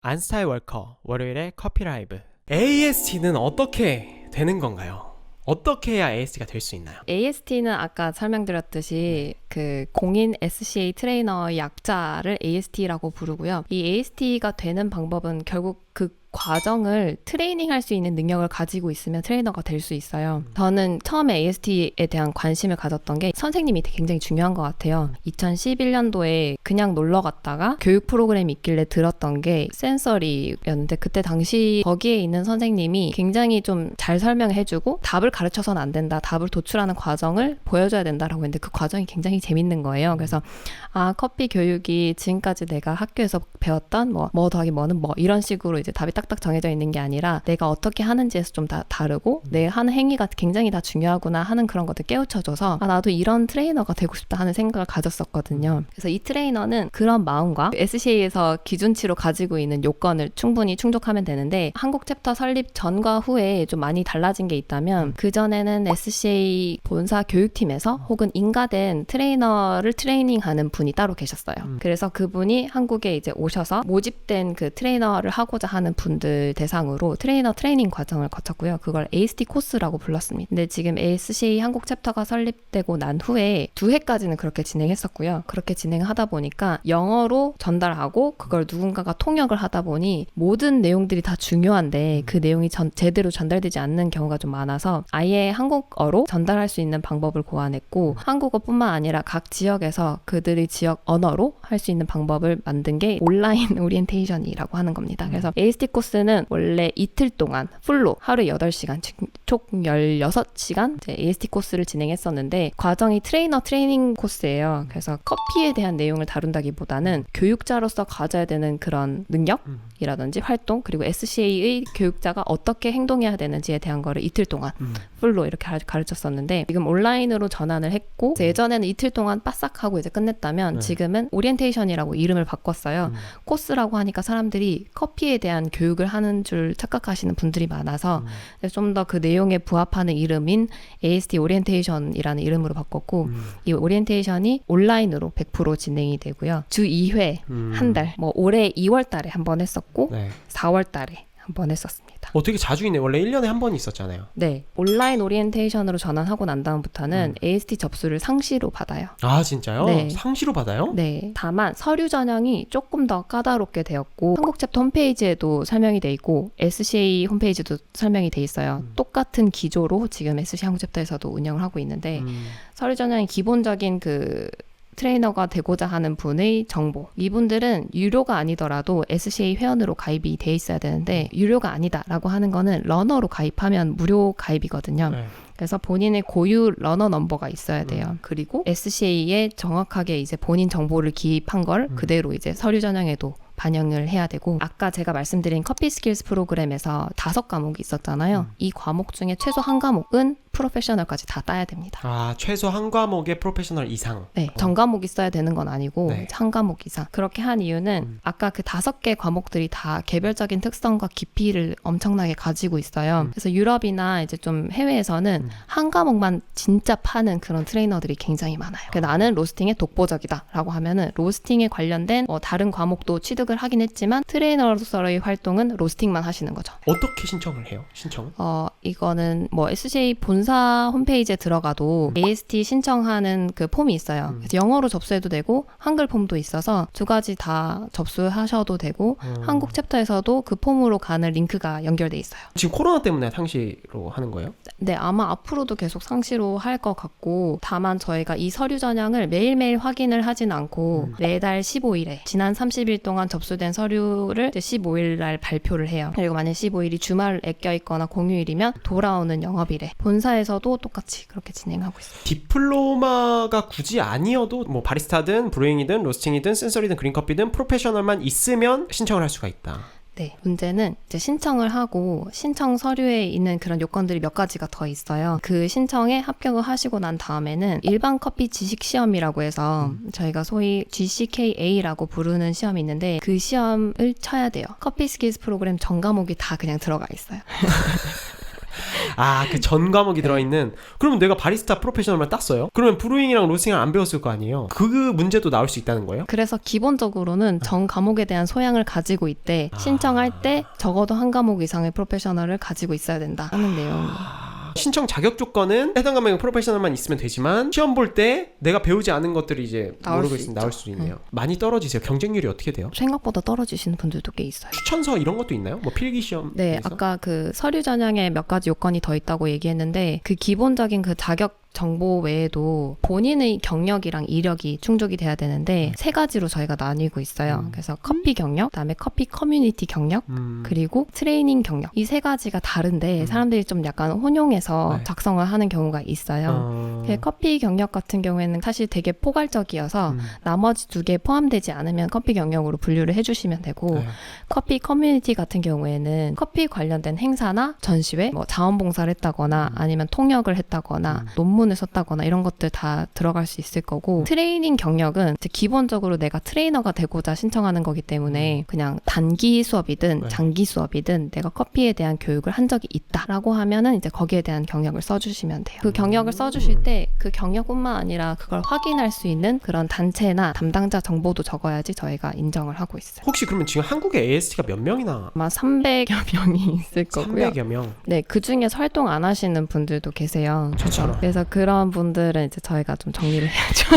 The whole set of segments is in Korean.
안스타일 월커 월요일에 커피 라이브. AST는 어떻게 되는 건가요? 어떻게 해야 AST가 될 수 있나요? AST는 아까 설명드렸듯이 그 공인 SCA 트레이너의 약자를 AST라고 부르고요. 이 AST가 되는 방법은 결국 그 과정을 트레이닝할 수 있는 능력을 가지고 있으면 트레이너가 될 수 있어요. 저는 처음에 AST에 대한 관심을 가졌던 게 선생님이 굉장히 중요한 것 같아요. 2011년도에 그냥 놀러 갔다가 교육 프로그램이 있길래 들었던 게 센서리였는데, 그때 당시 거기에 있는 선생님이 굉장히 좀 잘 설명해주고 답을 가르쳐서는 안 된다, 답을 도출하는 과정을 보여줘야 된다라고 했는데, 그 과정이 굉장히 재밌는 거예요. 그래서 커피 교육이 지금까지 내가 학교에서 배웠던 뭐 더하기 뭐는 뭐 이런 식으로 이제 답이 딱딱 정해져 있는 게 아니라 내가 어떻게 하는지에서 좀 다 다르고 내 하는 행위가 굉장히 다 중요하구나 하는 그런 것들 깨우쳐줘서 나도 이런 트레이너가 되고 싶다 하는 생각을 가졌었거든요. 그래서 이 트레이너는 그런 마음과 SCA에서 기준치로 가지고 있는 요건을 충분히 충족하면 되는데, 한국 챕터 설립 전과 후에 좀 많이 달라진 게 있다면, 그전에는 SCA 본사 교육팀에서 혹은 인가된 트레이너를 트레이닝하는 분이 따로 계셨어요. 그래서 그분이 한국에 이제 오셔서 모집된 그 트레이너를 하고자 하는 분들 대상으로 트레이너 트레이닝 과정을 거쳤고요. 그걸 AST 코스라고 불렀습니다. 근데 지금 SCA 한국 챕터가 설립되고 난 후에 2회까지는 그렇게 진행했었고요. 그렇게 진행하다 보니까 영어로 전달하고 그걸 누군가가 통역을 하다 보니 모든 내용들이 다 중요한데 그 내용이 제대로 전달되지 않는 경우가 좀 많아서 아예 한국어로 전달할 수 있는 방법을 고안했고, 한국어뿐만 아니라 각 지역에서 그들의 지역 언어로 할 수 있는 방법을 만든 게 온라인 오리엔테이션이라고 하는 겁니다. 그래서 AST 코스는 원래 이틀 동안 풀로 하루 8시간, 총 16시간 이제 AST 코스를 진행했었는데, 과정이 트레이너 트레이닝 코스예요. 그래서 커피에 대한 내용을 다룬다기보다는 교육자로서 가져야 되는 그런 능력이라든지 활동, 그리고 SCA의 교육자가 어떻게 행동해야 되는지에 대한 거를 이틀 동안 풀로 이렇게 가르쳤었는데, 지금 온라인으로 전환을 했고, 예전에는 이틀 동안 빠싹 하고 이제 끝냈다면 지금은 오리엔테이션이라고 이름을 바꿨어요. 코스라고 하니까 사람들이 커피에 대한 교육을 하는 줄 착각하시는 분들이 많아서 좀 더 그 내용에 부합하는 이름인 AST 오리엔테이션이라는 이름으로 바꿨고, 이 오리엔테이션이 온라인으로 100% 진행이 되고요. 주 2회 한 달, 뭐 올해 2월 달에 한 번 했었고 4월 달에 한 번 했었습니다. 되게 자주 있네. 원래 1년에 한 번 있었잖아요. 네. 온라인 오리엔테이션으로 전환하고 난 다음부터는 AST 접수를 상시로 받아요. 아, 진짜요? 네. 상시로 받아요? 네. 다만 서류 전형이 조금 더 까다롭게 되었고, 한국 챕터 홈페이지에도 설명이 돼 있고 SCA 홈페이지도 설명이 돼 있어요. 똑같은 기조로 지금 SCA 한국 챕터에서도 운영을 하고 있는데, 서류 전형이 기본적인 그 트레이너가 되고자 하는 분의 정보, 이분들은 유료가 아니더라도 SCA 회원으로 가입이 돼 있어야 되는데, 유료가 아니다라고 하는 거는 러너로 가입하면 무료 가입이거든요. 그래서 본인의 고유 러너 넘버가 있어야 돼요. 그리고 SCA에 정확하게 이제 본인 정보를 기입한 걸 그대로 이제 서류 전형에도 반영을 해야 되고, 아까 제가 말씀드린 커피 스킬스 프로그램에서 5과목이 있었잖아요. 이 과목 중에 최소 한 과목은 프로페셔널까지 다 따야 됩니다. 아, 최소 한 과목에 프로페셔널 이상. 네, 전 과목이 써야 되는 건 아니고 네. 한 과목 이상. 그렇게 한 이유는 아까 그 5개 과목들이 다 개별적인 특성과 깊이를 엄청나게 가지고 있어요. 그래서 유럽이나 이제 좀 해외에서는 한 과목만 진짜 파는 그런 트레이너들이 굉장히 많아요. 나는 로스팅에 독보적이다라고 하면은 로스팅에 관련된 다른 과목도 취득을 하긴 했지만 트레이너로서의 활동은 로스팅만 하시는 거죠. 어떻게 신청을 해요? 신청은? 이거는 뭐 SCA 본사 홈페이지에 들어가도 AST 신청하는 그 폼이 있어요. 그래서 영어로 접수해도 되고 한글 폼도 있어서 두 가지 다 접수하셔도 되고, 한국 챕터에서도 그 폼으로 가는 링크가 연결돼 있어요. 지금 코로나 때문에 상시로 하는 거예요? 네, 아마 앞으로도 계속 상시로 할 것 같고, 다만 저희가 이 서류 전형을 매일매일 확인을 하진 않고 매달 15일에 지난 30일 동안 접수된 서류를 이제 15일 날 발표를 해요. 그리고 만약 15일이 주말에 껴있거나 공휴일이면 돌아오는 영업일에 본사에서도 똑같이 그렇게 진행하고 있습니다. 디플로마가 굳이 아니어도 뭐 바리스타든 브루잉이든 로스팅이든 센서리든 그린커피든 프로페셔널만 있으면 신청을 할 수가 있다. 네, 문제는 이제 신청을 하고 신청 서류에 있는 그런 요건들이 몇 가지가 더 있어요. 그 신청에 합격을 하시고 난 다음에는 일반 커피 지식 시험이라고 해서 저희가 소위 GCKA라고 부르는 시험이 있는데, 그 시험을 쳐야 돼요. 커피 스킬스 프로그램 전 과목이 다 그냥 들어가 있어요. 그 전 과목이 들어있는. 그러면 내가 바리스타 프로페셔널만 땄어요? 그러면 브루잉이랑 로스팅을 안 배웠을 거 아니에요? 그 문제도 나올 수 있다는 거예요? 그래서 기본적으로는 전 과목에 대한 소양을 가지고 있대. 신청할 때 적어도 한 과목 이상의 프로페셔널을 가지고 있어야 된다 하는 내용. 신청 자격 조건은 해당 과목의 프로페셔널만 있으면 되지만 시험 볼 때 내가 배우지 않은 것들이 이제 모르고 있으면 나올 수 있네요. 많이 떨어지세요? 경쟁률이 어떻게 돼요? 생각보다 떨어지시는 분들도 꽤 있어요. 추천서 이런 것도 있나요? 뭐 필기 시험? 네, 아까 그 서류 전형에 몇 가지 요건이 더 있다고 얘기했는데 그 기본적인 그 자격 정보 외에도 본인의 경력이랑 이력이 충족이 돼야 되는데 세 가지로 저희가 나뉘고 있어요. 그래서 커피 경력, 그다음에 커피 커뮤니티 경력, 그리고 트레이닝 경력. 이 세 가지가 다른데 사람들이 좀 약간 혼용해서 네. 작성을 하는 경우가 있어요. 커피 경력 같은 경우에는 사실 되게 포괄적이어서 나머지 두 개 포함되지 않으면 커피 경력으로 분류를 해주시면 되고 네. 커피 커뮤니티 같은 경우에는 커피 관련된 행사나 전시회, 뭐 자원봉사를 했다거나 아니면 통역을 했다거나 논문을 썼다거나 이런 것들 다 들어갈 수 있을 거고 트레이닝 경력은 이제 기본적으로 내가 트레이너가 되고자 신청하는 거기 때문에 그냥 단기 수업이든 네. 장기 수업이든 내가 커피에 대한 교육을 한 적이 있다라고 하면은 이제 거기에 대한 경력을 써주시면 돼요. 그 경력을 써주실 때 그 경력뿐만 아니라 그걸 확인할 수 있는 그런 단체나 담당자 정보도 적어야지 저희가 인정을 하고 있어요. 혹시 그러면 지금 한국에 AST가 몇 명이나? 아마 300여 명이 있을 거고요. 300여 명. 네, 그 중에서 활동 안 하시는 분들도 계세요. 저처럼. 그래서 그런 분들은 이제 저희가 좀 정리를 해야죠.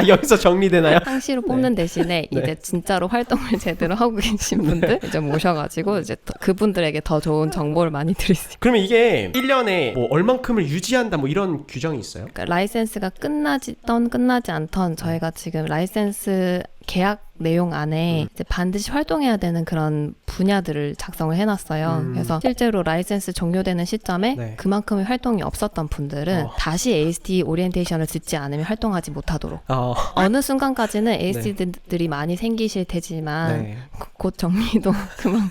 여기서 정리되나요? 상시로 뽑는 대신에 네. 이제 진짜로 활동을 제대로 하고 계신 분들 이제 모셔가지고 이제 그분들에게 더 좋은 정보를 많이 드릴 수 있어요. 그러면 이게 1년에 뭐 얼만큼을 유지한다 뭐 이런 규정이 있어요? 그러니까 라이센스가 끝나지던 끝나지 않던 저희가 지금 라이센스 계약 내용 안에 이제 반드시 활동해야 되는 그런 분야들을 작성을 해놨어요. 그래서 실제로 라이센스 종료되는 시점에 네. 그만큼의 활동이 없었던 분들은 다시 AST 오리엔테이션을 듣지 않으면 활동하지 못하도록. 어느 순간까지는 AST들이 많이 생기실 테지만 네. 곧 정리도 그만큼.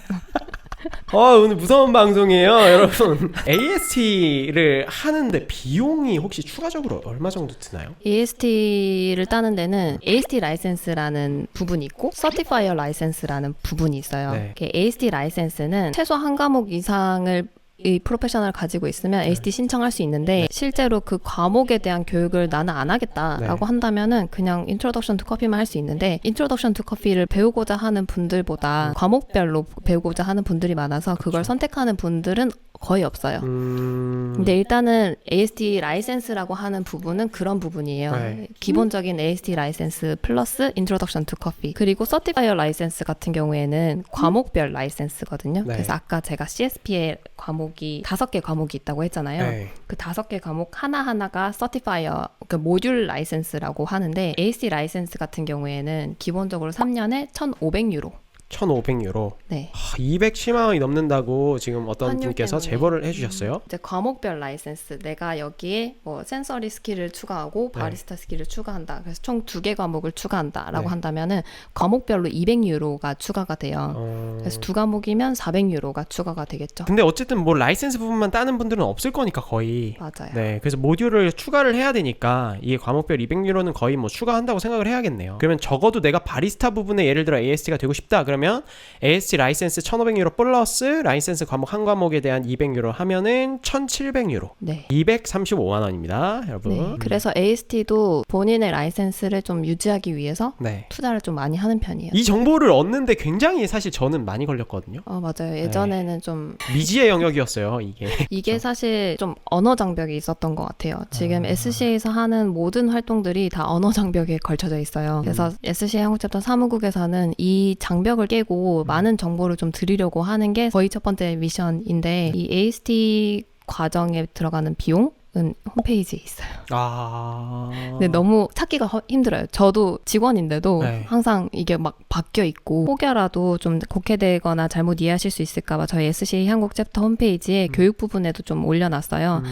오늘 무서운 방송이에요, 여러분. AST를 하는데 비용이 혹시 추가적으로 얼마 정도 드나요? AST를 따는 데는 AST 라이센스라는 부분이 있고 서티파이어 라이센스라는 부분이 있어요. 네. AST 라이센스는 최소 한 과목 이상을 이 프로페셔널을 가지고 있으면 AST 신청할 수 있는데 실제로 그 과목에 대한 교육을 나는 안 하겠다라고 한다면은 그냥 인트로덕션 투 커피만 할 수 있는데 인트로덕션 투 커피를 배우고자 하는 분들보다 과목별로 배우고자 하는 분들이 많아서 그걸 선택하는 분들은 거의 없어요. 근데 일단은 AST 라이센스라고 하는 부분은 그런 부분이에요. 네. 기본적인 AST 라이센스 플러스 인트로덕션 투 커피. 그리고 서티파이어 라이센스 같은 경우에는 과목별 라이센스거든요. 네. 그래서 아까 제가 CSP의 과목이 5개 과목이 있다고 했잖아요. 네. 그 5개 과목 하나하나가 서티파이어, 그 모듈 라이센스라고 하는데 AST 라이센스 같은 경우에는 기본적으로 3년에 1,500유로. 1,500유로. 네. 210만 원이 넘는다고 지금 어떤 환율 분께서 때문에. 제보를 해주셨어요. 이제 과목별 라이센스, 내가 여기에 뭐 센서리 스킬을 추가하고 바리스타 스킬을 추가한다. 그래서 총 2개 과목을 추가한다라고 네. 한다면은 과목별로 200유로가 추가가 돼요. 그래서 2과목이면 400유로가 추가가 되겠죠. 근데 어쨌든 뭐 라이센스 부분만 따는 분들은 없을 거니까 거의. 맞아요. 네, 그래서 모듈을 추가를 해야 되니까 이게 과목별 200유로는 거의 뭐 추가한다고 생각을 해야겠네요. 그러면 적어도 내가 바리스타 부분에 예를 들어 AST가 되고 싶다. 그러면 AST 라이센스 1,500유로 플러스 라이센스 과목 한 과목에 대한 200유로 하면은 1,700유로. 네. 235만 원입니다, 여러분. 네. 그래서 AST도 본인의 라이센스를 좀 유지하기 위해서 네. 투자를 좀 많이 하는 편이에요. 이 정보를 얻는데 굉장히 사실 저는 많이 걸렸거든요. 맞아요. 예전에는 좀 미지의 영역이었어요, 이게. 이게 사실 좀 언어 장벽이 있었던 것 같아요. 지금 SCA에서 하는 모든 활동들이 다 언어 장벽에 걸쳐져 있어요. 그래서 SCA 한국 챕터 사무국에서는 이 장벽을 깨고 많은 정보를 좀 드리려고 하는 게 거의 첫 번째 미션인데 이 AST 과정에 들어가는 비용 은 홈페이지에 있어요. 근데 너무 찾기가 힘들어요. 저도 직원인데도 네. 항상 이게 막 바뀌어 있고 혹여라도 좀 곡해되거나 잘못 이해하실 수 있을까봐 저희 SCA 한국 챕터 홈페이지에 교육 부분에도 좀 올려놨어요.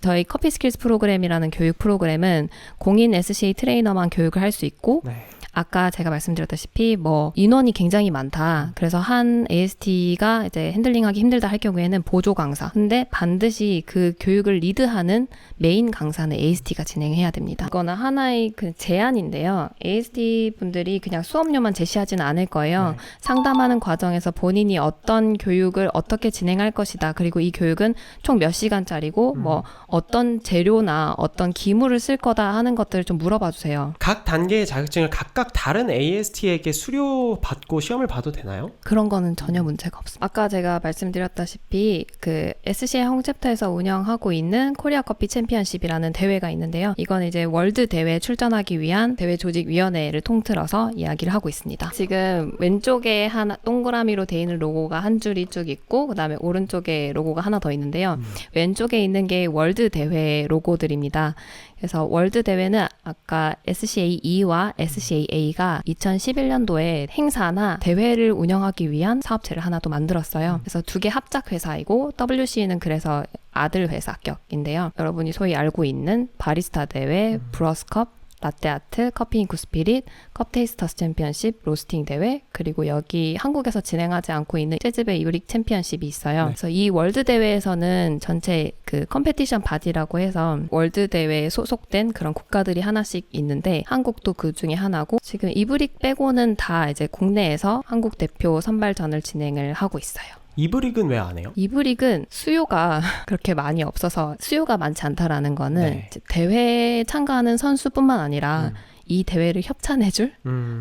저희 커피 스킬스 프로그램이라는 교육 프로그램은 공인 SCA 트레이너만 교육을 할 수 있고 네. 아까 제가 말씀드렸다시피 뭐 인원이 굉장히 많다. 그래서 한 AST가 이제 핸들링하기 힘들다 할 경우에는 보조 강사. 근데 반드시 그 교육을 리드하는 메인 강사는 AST가 진행해야 됩니다. 이거는 하나의 그 제안인데요. AST 분들이 그냥 수업료만 제시하지는 않을 거예요. 네. 상담하는 과정에서 본인이 어떤 교육을 어떻게 진행할 것이다. 그리고 이 교육은 총 몇 시간짜리고 뭐 어떤 재료나 어떤 기물을 쓸 거다 하는 것들을 좀 물어봐 주세요. 각 단계의 자격증을 각각 다른 AST에게 수료받고 시험을 봐도 되나요? 그런 거는 전혀 문제가 없습니다. 아까 제가 말씀드렸다시피 그 SCI 홍챕터에서 운영하고 있는 코리아 커피 챔피언십이라는 대회가 있는데요. 이건 이제 월드 대회에 출전하기 위한 대회 조직위원회를 통틀어서 이야기를 하고 있습니다. 지금 왼쪽에 하나 동그라미로 돼 있는 로고가 한 줄이 쭉 있고 그다음에 오른쪽에 로고가 하나 더 있는데요. 왼쪽에 있는 게 월드 대회 로고들입니다. 그래서 월드 대회는 아까 SCAE와 SCAA가 2011년도에 행사나 대회를 운영하기 위한 사업체를 하나 또 만들었어요. 그래서 두 개 합작 회사이고 WC는 그래서 아들 회사격인데요. 여러분이 소위 알고 있는 바리스타 대회, 브러스컵, 라떼아트, 커피인 굿스피릿, 컵테이스터스 챔피언십, 로스팅 대회, 그리고 여기 한국에서 진행하지 않고 있는 재즈베 유릭 챔피언십이 있어요. 네. 그래서 이 월드 대회에서는 전체 그 컴페티션 바디라고 해서 월드 대회에 소속된 그런 국가들이 하나씩 있는데 한국도 그 중에 하나고 지금 이브릭 빼고는 다 이제 국내에서 한국 대표 선발전을 진행을 하고 있어요. 이브릭은 왜 안 해요? 이브릭은 수요가 그렇게 많이 없어서 수요가 많지 않다라는 거는 네. 이제 대회에 참가하는 선수뿐만 아니라 이 대회를 협찬해줄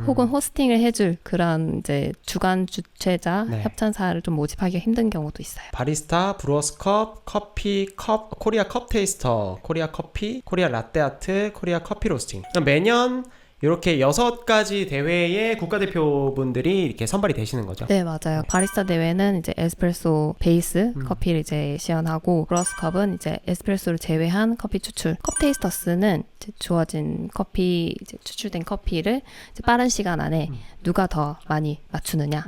혹은 호스팅을 해줄 그런 이제 주관 주최자 네. 협찬사를 좀 모집하기가 힘든 경우도 있어요. 바리스타, 브루어스컵, 커피, 컵, 코리아 컵 테이스터, 코리아 커피, 코리아 라떼아트, 코리아 커피 로스팅. 매년 이렇게 6가지 대회의 국가대표분들이 이렇게 선발이 되시는 거죠? 네, 맞아요. 바리스타 대회는 이제 에스프레소 베이스 커피를 이제 시연하고 브러스컵은 이제 에스프레소를 제외한 커피 추출. 컵 테이스터스는 이제 주어진 커피 이제 추출된 커피를 이제 빠른 시간 안에 누가 더 많이 맞추느냐.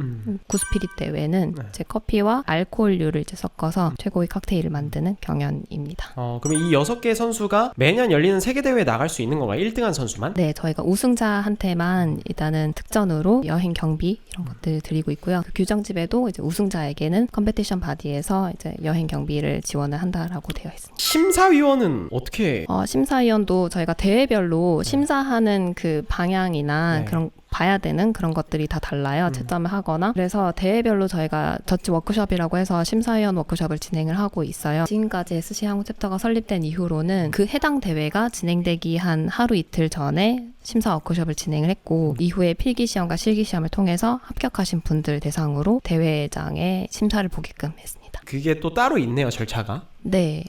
구스피릿 대회는 네. 이제 커피와 알코올류를 이제 섞어서 최고의 칵테일을 만드는 경연입니다. 그러면 이 6개 선수가 매년 열리는 세계대회에 나갈 수 있는 건가요? 1등한 선수만? 네, 저희가 우승자한테만 일단은 특전으로 여행 경비 이런 것들을 드리고 있고요. 그 규정집에도 이제 우승자에게는 컴페티션 바디에서 이제 여행 경비를 지원을 한다라고 되어 있습니다. 심사위원은 어떻게? 심사위원도 저희가 대회별로 심사하는 그 방향이나 네. 그런 봐야 되는 그런 것들이 다 달라요. 채점을 하거나. 그래서 대회별로 저희가 저치 워크숍이라고 해서 심사위원 워크숍을 진행을 하고 있어요. 지금까지 SC 한국 챕터가 설립된 이후로는 그 해당 대회가 진행되기 한 하루 이틀 전에 심사 워크숍을 진행을 했고 이후에 필기시험과 실기시험을 통해서 합격하신 분들 대상으로 대회장의 심사를 보게끔 했습니다. 그게 또 따로 있네요, 절차가. 네.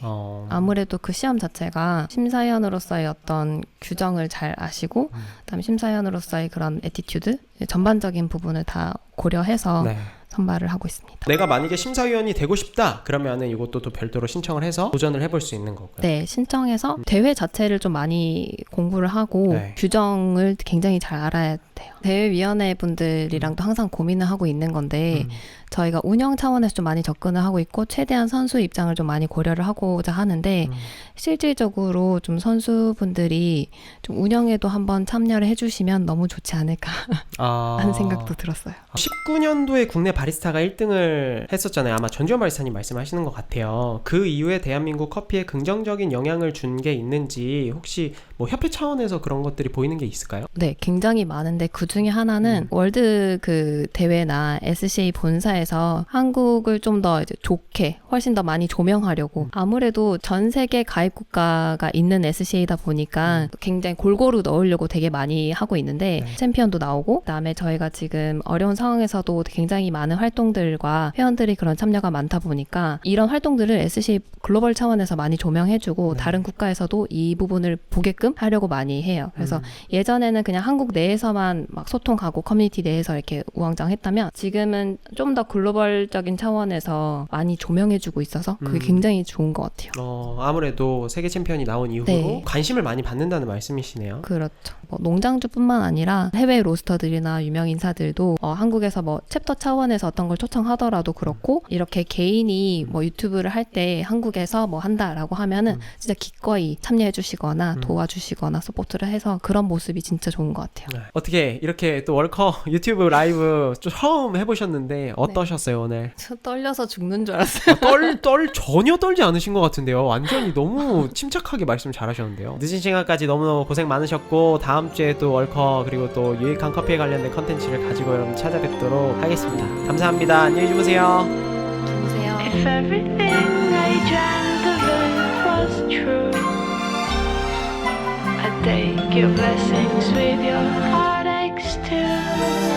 아무래도 그 시험 자체가 심사위원으로서의 어떤 규정을 잘 아시고 그다음에 심사위원으로서의 그런 애티튜드 전반적인 부분을 다 고려해서 네. 선발을 하고 있습니다. 내가 만약에 심사위원이 되고 싶다 그러면은 이것도 또 별도로 신청을 해서 도전을 해볼 수 있는 거고요. 네, 신청해서 대회 자체를 좀 많이 공부를 하고 네. 규정을 굉장히 잘 알아야 돼요. 대회위원회 분들이랑도 항상 고민을 하고 있는 건데 저희가 운영 차원에서 좀 많이 접근을 하고 있고 최대한 선수 입장을 좀 많이 고려를 하고자 하는데 실질적으로 좀 선수분들이 좀 운영에도 한번 참여를 해주시면 너무 좋지 않을까 하는 생각도 들었어요. 19년도에 국내 바리스타가 1등을 했었잖아요. 아마 전주현 바리스타님 말씀하시는 것 같아요. 그 이후에 대한민국 커피에 긍정적인 영향을 준 게 있는지 혹시 뭐 협회 차원에서 그런 것들이 보이는 게 있을까요? 네, 굉장히 많은데 그 중에 하나는 월드 그 대회나 SCA 본사에서 한국을 좀 더 이제 좋게 훨씬 더 많이 조명하려고 아무래도 전 세계 가입 국가가 있는 SCA다 보니까 굉장히 골고루 넣으려고 되게 많이 하고 있는데 챔피언도 나오고 그다음에 저희가 지금 어려운 상황에서도 굉장히 많은 활동들과 회원들이 그런 참여가 많다 보니까 이런 활동들을 SCA 글로벌 차원에서 많이 조명해주고 다른 국가에서도 이 부분을 보게끔 하려고 많이 해요. 그래서 예전에는 그냥 한국 내에서만 막 소통하고 커뮤니티 내에서 이렇게 우왕좌왕했다면 지금은 좀 더 글로벌적인 차원에서 많이 조명해주고 있어서 그게 굉장히 좋은 것 같아요. 아무래도 세계 챔피언이 나온 이후로 네. 관심을 많이 받는다는 말씀이시네요. 그렇죠. 뭐 농장주뿐만 아니라 해외 로스터들이나 유명 인사들도 한국에서 뭐 챕터 차원에서 어떤 걸 초청하더라도 그렇고 이렇게 개인이 뭐 유튜브를 할 때 한국에서 뭐 한다라고 하면은 진짜 기꺼이 참여해 주시거나 도와주시거나 알려주시거나 서포트를 해서 그런 모습이 진짜 좋은 것 같아요. 네. 어떻게 이렇게 또 월커 유튜브 라이브 처음 해보셨는데 어떠셨어요 오늘? 저 떨려서 죽는 줄 알았어요. 전혀 떨지 않으신 것 같은데요. 완전히 너무 침착하게 말씀 잘하셨는데요. 늦은 시간까지 너무너무 고생 많으셨고 다음 주에 또 월커 그리고 또 유익한 커피에 관련된 컨텐츠를 가지고 여러분 찾아뵙도록 하겠습니다. 감사합니다. 안녕히 주무세요. 주무세요. If everything I dreamt of it was true, I'd take your blessings with your heartaches too.